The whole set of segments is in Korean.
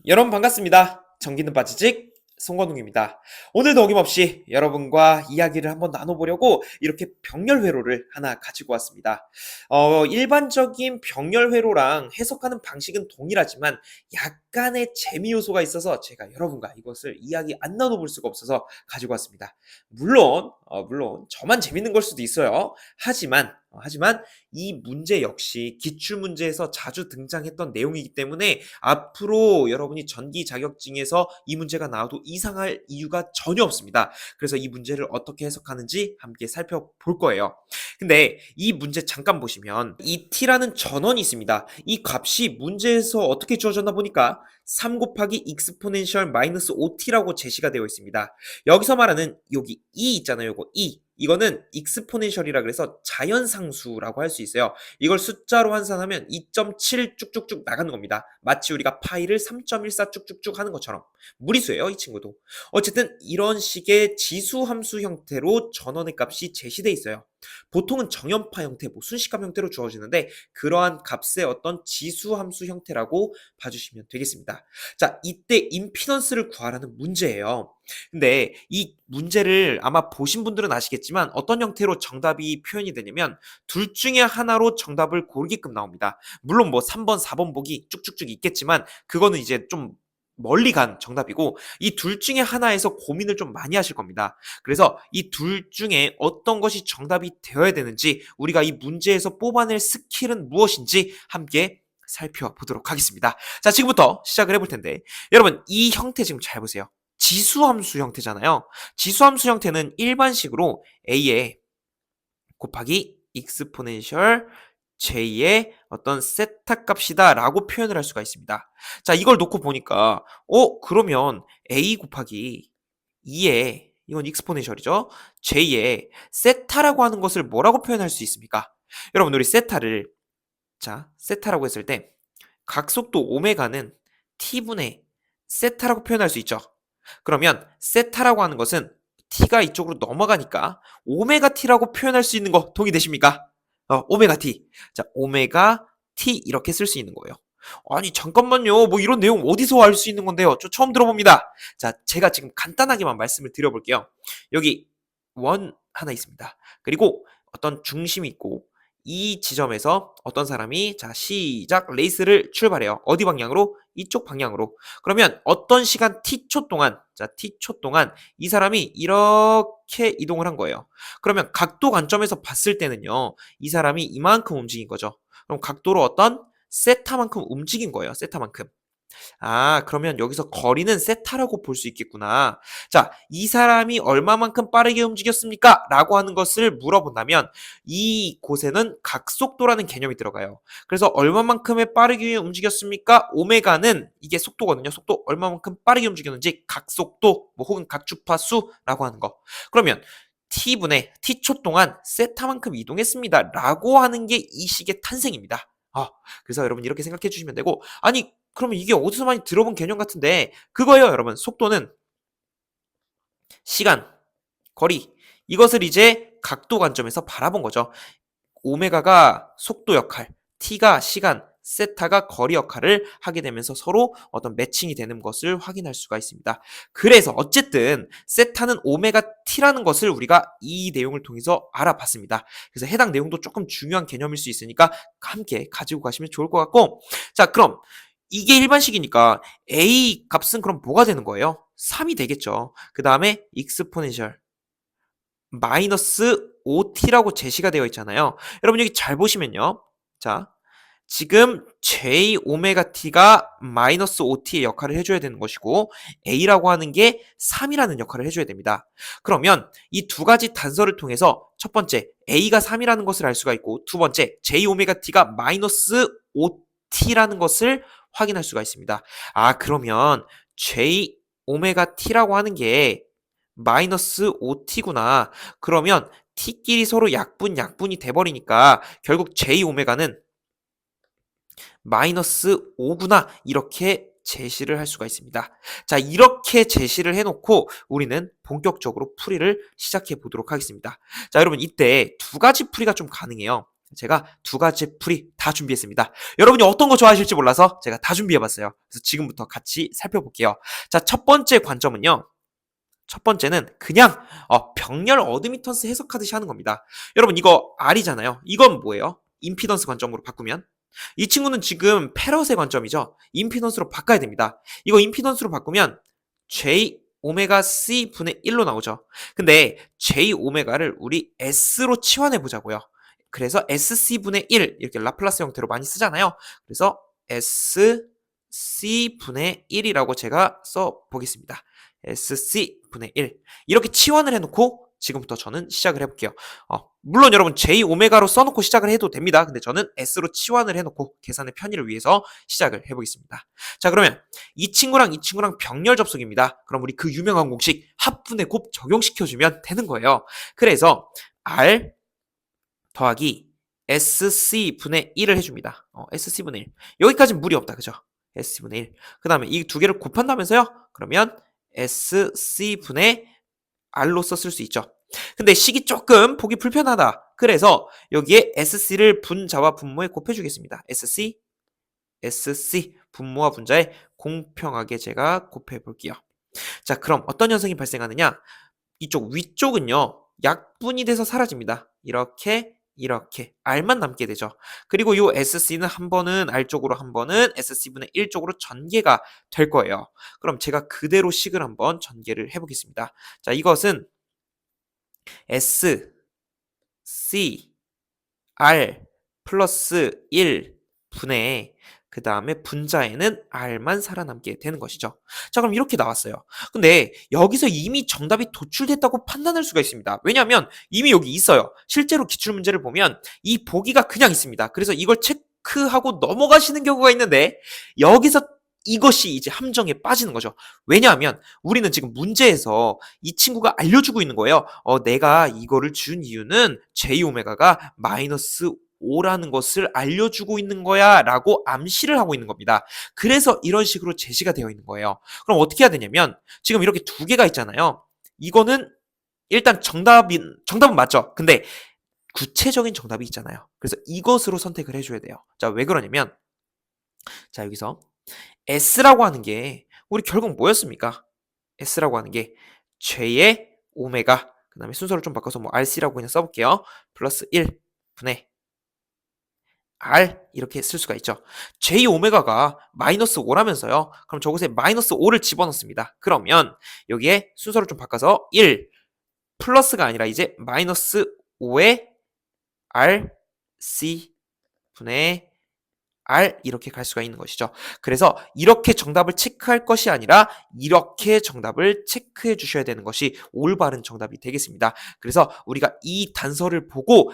여러분 반갑습니다. 전기는 빠지직 송건웅입니다. 오늘도 어김없이 여러분과 이야기를 한번 나눠보려고 이렇게 병렬회로를 하나 가지고 왔습니다. 일반적인 병렬회로랑 해석하는 방식은 동일하지만 약간의 재미 요소가 있어서 제가 여러분과 이것을 이야기 안 나눠볼 수가 없어서 가지고 왔습니다. 물론 저만 재밌는 걸 수도 있어요. 하지만 이 문제 역시 기출문제에서 자주 등장했던 내용이기 때문에 앞으로 여러분이 전기 자격증에서 이 문제가 나와도 이상할 이유가 전혀 없습니다. 그래서 이 문제를 어떻게 해석하는지 함께 살펴볼 거예요. 근데 이 문제 잠깐 보시면 이 t라는 전원이 있습니다. 이 값이 문제에서 어떻게 주어졌나 보니까 3 곱하기 익스포넨셜 마이너스 5t라고 제시가 되어 있습니다. 여기서 말하는 여기 e 있잖아요. 요거 e. 이거는 익스포넨셜이라 그래서 자연상수라고 할 수 있어요. 이걸 숫자로 환산하면 2.7 쭉쭉쭉 나가는 겁니다. 마치 우리가 파이를 3.14 쭉쭉쭉 하는 것처럼. 무리수예요, 이 친구도. 어쨌든 이런 식의 지수 함수 형태로 전원의 값이 제시돼 있어요. 보통은 정연파 형태, 순식값 형태로 주어지는데 그러한 값의 어떤 지수 함수 형태라고 봐주시면 되겠습니다. 자, 이때 임피던스를 구하라는 문제예요. 근데 이 문제를 아마 보신 분들은 아시겠지만 어떤 형태로 정답이 표현이 되냐면 둘 중에 하나로 정답을 고르게끔 나옵니다. 물론 뭐 3번, 4번 보기 쭉쭉쭉 있겠지만 그거는 이제 좀 멀리 간 정답이고 이 둘 중에 하나에서 고민을 좀 많이 하실 겁니다. 그래서 이 둘 중에 어떤 것이 정답이 되어야 되는지 우리가 이 문제에서 뽑아낼 스킬은 무엇인지 함께 살펴보도록 하겠습니다. 자, 지금부터 시작을 해볼 텐데 여러분 이 형태 지금 잘 보세요. 지수함수 형태잖아요. 지수함수 형태는 일반식으로 a에 곱하기 익스포넨셜 j의 어떤 세타 값이다 라고 표현을 할 수가 있습니다. 자, 이걸 놓고 보니까 그러면 a 곱하기 2에 이건 익스포넨셜이죠. j의 세타라고 하는 것을 뭐라고 표현할 수 있습니까? 여러분 우리 세타라고 했을 때 각속도 오메가는 t분의 세타라고 표현할 수 있죠. 그러면 세타라고 하는 것은 t가 이쪽으로 넘어가니까 오메가 t라고 표현할 수 있는 거 동의되십니까? 오메가 t. 자, 오메가 t 이렇게 쓸 수 있는 거예요. 아니 잠깐만요. 뭐 이런 내용 어디서 알 수 있는 건데요? 저 처음 들어봅니다. 자, 제가 지금 간단하게만 말씀을 드려볼게요. 여기 원 하나 있습니다. 그리고 어떤 중심이 있고 이 지점에서 어떤 사람이 자 시작 레이스를 출발해요. 어디 방향으로? 이쪽 방향으로. 그러면 어떤 시간 t초 동안 t초 동안 이 사람이 이렇게 이동을 한 거예요. 그러면 각도 관점에서 봤을 때는요. 이 사람이 이만큼 움직인 거죠. 그럼 각도로 어떤 세타만큼 움직인 거예요. 세타만큼. 그러면 여기서 거리는 세타라고 볼 수 있겠구나. 자, 이 사람이 얼마만큼 빠르게 움직였습니까? 라고 하는 것을 물어본다면 이 곳에는 각속도라는 개념이 들어가요. 그래서 얼마만큼의 빠르게 움직였습니까? 오메가는 이게 속도거든요. 속도 얼마만큼 빠르게 움직였는지 각속도 혹은 각주파수라고 하는 거. 그러면 t분의 t초 동안 세타만큼 이동했습니다. 라고 하는 게 이 식의 탄생입니다. 그래서 여러분 이렇게 생각해 주시면 되고 아니 그러면 이게 어디서 많이 들어본 개념 같은데 그거예요 여러분. 속도는 시간, 거리 이것을 이제 각도 관점에서 바라본 거죠. 오메가가 속도 역할, t가 시간, 세타가 거리 역할을 하게 되면서 서로 어떤 매칭이 되는 것을 확인할 수가 있습니다. 그래서 어쨌든 세타는 오메가 t라는 것을 우리가 이 내용을 통해서 알아봤습니다. 그래서 해당 내용도 조금 중요한 개념일 수 있으니까 함께 가지고 가시면 좋을 것 같고 자 그럼 이게 일반식이니까 a 값은 그럼 뭐가 되는 거예요? 3이 되겠죠. 그 다음에 익스포넨셜 마이너스 5t라고 제시가 되어 있잖아요. 여러분 여기 잘 보시면요. 자, 지금 j 오메가 t가 마이너스 5t의 역할을 해줘야 되는 것이고 a라고 하는 게 3이라는 역할을 해줘야 됩니다. 그러면 이 두 가지 단서를 통해서 첫 번째 a가 3이라는 것을 알 수가 있고 두 번째 j 오메가 t가 마이너스 5t라는 것을 확인할 수가 있습니다. 그러면 j 오메가 t라고 하는 게 마이너스 5t구나. 그러면 t끼리 서로 약분이 돼버리니까 결국 j 오메가는 마이너스 5구나. 이렇게 제시를 할 수가 있습니다. 자, 이렇게 제시를 해놓고 우리는 본격적으로 풀이를 시작해 보도록 하겠습니다. 자, 여러분 이때 두 가지 풀이가 좀 가능해요. 제가 두 가지 풀이 다 준비했습니다. 여러분이 어떤 거 좋아하실지 몰라서 제가 다 준비해봤어요. 그래서 지금부터 같이 살펴볼게요. 자, 첫 번째 관점은요. 첫 번째는 그냥 병렬 어드미턴스 해석하듯이 하는 겁니다. 여러분 이거 R이잖아요. 이건 뭐예요? 임피던스 관점으로 바꾸면 이 친구는 지금 패럿의 관점이죠. 임피던스로 바꿔야 됩니다. 이거 임피던스로 바꾸면 J 오메가 C 분의 1로 나오죠. 근데 J 오메가를 우리 S로 치환해 보자고요. 그래서 SC 분의 1 이렇게 라플라스 형태로 많이 쓰잖아요. 그래서 SC 분의 1이라고 제가 써 보겠습니다. SC 분의 1 이렇게 치환을 해놓고 지금부터 저는 시작을 해볼게요. 물론 여러분 J 오메가로 써놓고 시작을 해도 됩니다. 근데 저는 S로 치환을 해놓고 계산의 편의를 위해서 시작을 해보겠습니다. 자, 그러면 이 친구랑 이 친구랑 병렬 접속입니다. 그럼 우리 그 유명한 공식 합분의 곱 적용시켜주면 되는 거예요. 그래서 R 더하기 SC 분의 1을 해줍니다. SC 분의 1 여기까지는 무리 없다, 그죠? SC 분의 1 그 다음에 이 두 개를 곱한다면서요? 그러면 SC 분의 R로써 쓸 수 있죠. 근데 식이 조금 보기 불편하다. 그래서 여기에 SC를 분자와 분모에 곱해주겠습니다. SC 분모와 분자에 공평하게 제가 곱해볼게요. 자, 그럼 어떤 현상이 발생하느냐? 이쪽 위쪽은요. 약분이 돼서 사라집니다. 이렇게 R만 남게 되죠. 그리고 이 SC는 한 번은 R 쪽으로 한 번은 SC분의 1 쪽으로 전개가 될 거예요. 그럼 제가 그대로 식을 한번 전개를 해보겠습니다. 자, 이것은 S, C, R 플러스 1 분의 그 다음에 분자에는 R만 살아남게 되는 것이죠. 자, 그럼 이렇게 나왔어요. 근데 여기서 이미 정답이 도출됐다고 판단할 수가 있습니다. 왜냐하면 이미 여기 있어요. 실제로 기출문제를 보면 이 보기가 그냥 있습니다. 그래서 이걸 체크하고 넘어가시는 경우가 있는데 여기서 이것이 이제 함정에 빠지는 거죠. 왜냐하면 우리는 지금 문제에서 이 친구가 알려주고 있는 거예요. 내가 이거를 준 이유는 J 오메가가 마이너스 5라는 것을 알려주고 있는 거야 라고 암시를 하고 있는 겁니다. 그래서 이런 식으로 제시가 되어 있는 거예요. 그럼 어떻게 해야 되냐면 지금 이렇게 두 개가 있잖아요. 이거는 일단 정답은 맞죠. 근데 구체적인 정답이 있잖아요. 그래서 이것으로 선택을 해줘야 돼요. 자, 왜 그러냐면 자, 여기서 S라고 하는 게 우리 결국 뭐였습니까? S라고 하는 게 J의 오메가 그 다음에 순서를 좀 바꿔서 뭐 RC라고 그냥 써볼게요. 플러스 1 분의 R 이렇게 쓸 수가 있죠. J 오메가가 마이너스 5라면서요. 그럼 저곳에 마이너스 5를 집어넣습니다. 그러면 여기에 순서를 좀 바꿔서 1 플러스가 아니라 이제 마이너스 5의 RC 분의 R 이렇게 갈 수가 있는 것이죠. 그래서 이렇게 정답을 체크할 것이 아니라 이렇게 정답을 체크해 주셔야 되는 것이 올바른 정답이 되겠습니다. 그래서 우리가 이 단서를 보고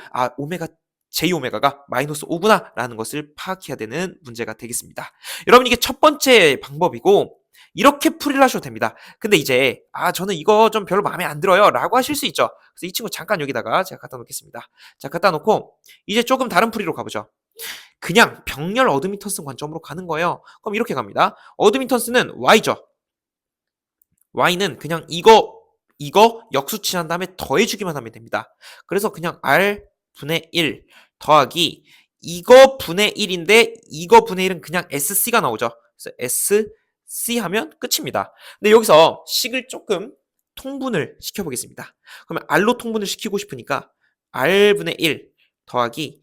J 오메가가 마이너스 5구나 라는 것을 파악해야 되는 문제가 되겠습니다. 여러분 이게 첫 번째 방법이고 이렇게 풀이를 하셔도 됩니다. 근데 이제 저는 이거 좀 별로 마음에 안 들어요 라고 하실 수 있죠. 그래서 이 친구 잠깐 여기다가 제가 갖다 놓겠습니다. 자, 갖다 놓고 이제 조금 다른 풀이로 가보죠. 그냥 병렬 어드미턴스 관점으로 가는 거예요. 그럼 이렇게 갑니다. 어드미턴스는 Y죠. Y는 그냥 이거 역수치한 다음에 더해주기만 하면 됩니다. 그래서 그냥 R 분의 1 더하기 이거 분의 1인데 이거 분의 1은 그냥 SC가 나오죠. 그래서 SC 하면 끝입니다. 근데 여기서 식을 조금 통분을 시켜보겠습니다. 그러면 R로 통분을 시키고 싶으니까 R분의 1 더하기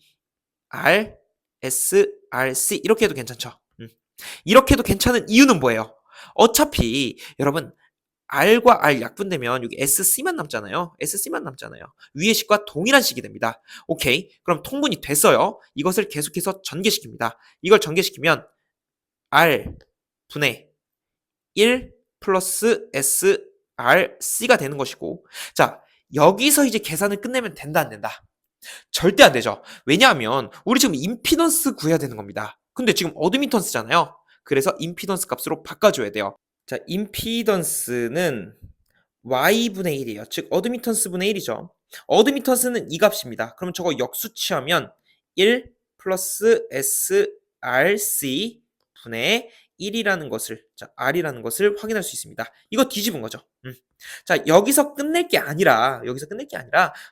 R, S, R, C 이렇게 해도 괜찮죠. 이렇게 해도 괜찮은 이유는 뭐예요? 어차피 여러분 R과 R 약분되면 여기 SC만 남잖아요. SC만 남잖아요. 위의 식과 동일한 식이 됩니다. 오케이. 그럼 통분이 됐어요. 이것을 계속해서 전개시킵니다. 이걸 전개시키면 R 분의 1 플러스 S, R, C가 되는 것이고 자, 여기서 이제 계산을 끝내면 된다 안 된다? 절대 안 되죠. 왜냐하면 우리 지금 임피던스 구해야 되는 겁니다. 근데 지금 어드미턴스잖아요. 그래서 임피던스 값으로 바꿔줘야 돼요. 자, 임피던스는 y분의 1이에요. 즉 어드미턴스분의 1이죠. 어드미턴스는 이 값입니다. 그럼 저거 역수치하면 1 플러스 src 분의 1이라는 것을 r이라는 것을 확인할 수 있습니다. 이거 뒤집은 거죠. 자, 여기서 끝낼 게 아니라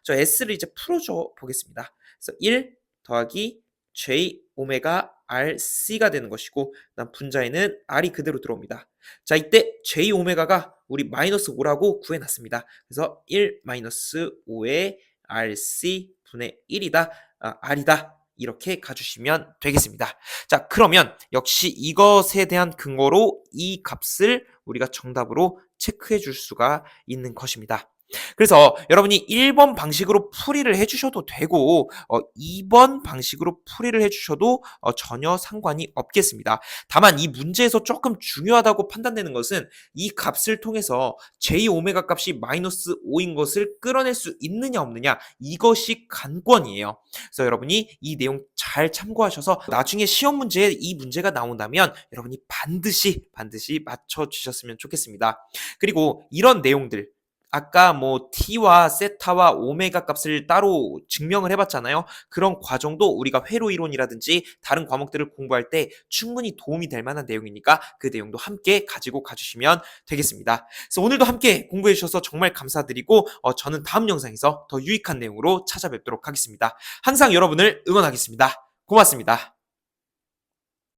저 s를 이제 풀어줘 보겠습니다. 그래서 1 더하기 J 오메가 RC가 되는 것이고, 그다음 분자에는 R이 그대로 들어옵니다. 자, 이때 J 오메가가 우리 마이너스 5라고 구해놨습니다. 그래서 1 마이너스 5의 RC 분의 1이다, R이다. 이렇게 가주시면 되겠습니다. 자, 그러면 역시 이것에 대한 근거로 이 값을 우리가 정답으로 체크해 줄 수가 있는 것입니다. 그래서 여러분이 1번 방식으로 풀이를 해주셔도 되고 2번 방식으로 풀이를 해주셔도 전혀 상관이 없겠습니다. 다만 이 문제에서 조금 중요하다고 판단되는 것은 이 값을 통해서 J 오메가 값이 마이너스 5인 것을 끌어낼 수 있느냐 없느냐, 이것이 관건이에요. 그래서 여러분이 이 내용 잘 참고하셔서 나중에 시험 문제에 이 문제가 나온다면 여러분이 반드시 맞춰주셨으면 좋겠습니다. 그리고 이런 내용들, 아까 뭐 t와 세타와 오메가 값을 따로 증명을 해봤잖아요. 그런 과정도 우리가 회로 이론이라든지 다른 과목들을 공부할 때 충분히 도움이 될 만한 내용이니까 그 내용도 함께 가지고 가주시면 되겠습니다. 그래서 오늘도 함께 공부해 주셔서 정말 감사드리고 저는 다음 영상에서 더 유익한 내용으로 찾아뵙도록 하겠습니다. 항상 여러분을 응원하겠습니다. 고맙습니다.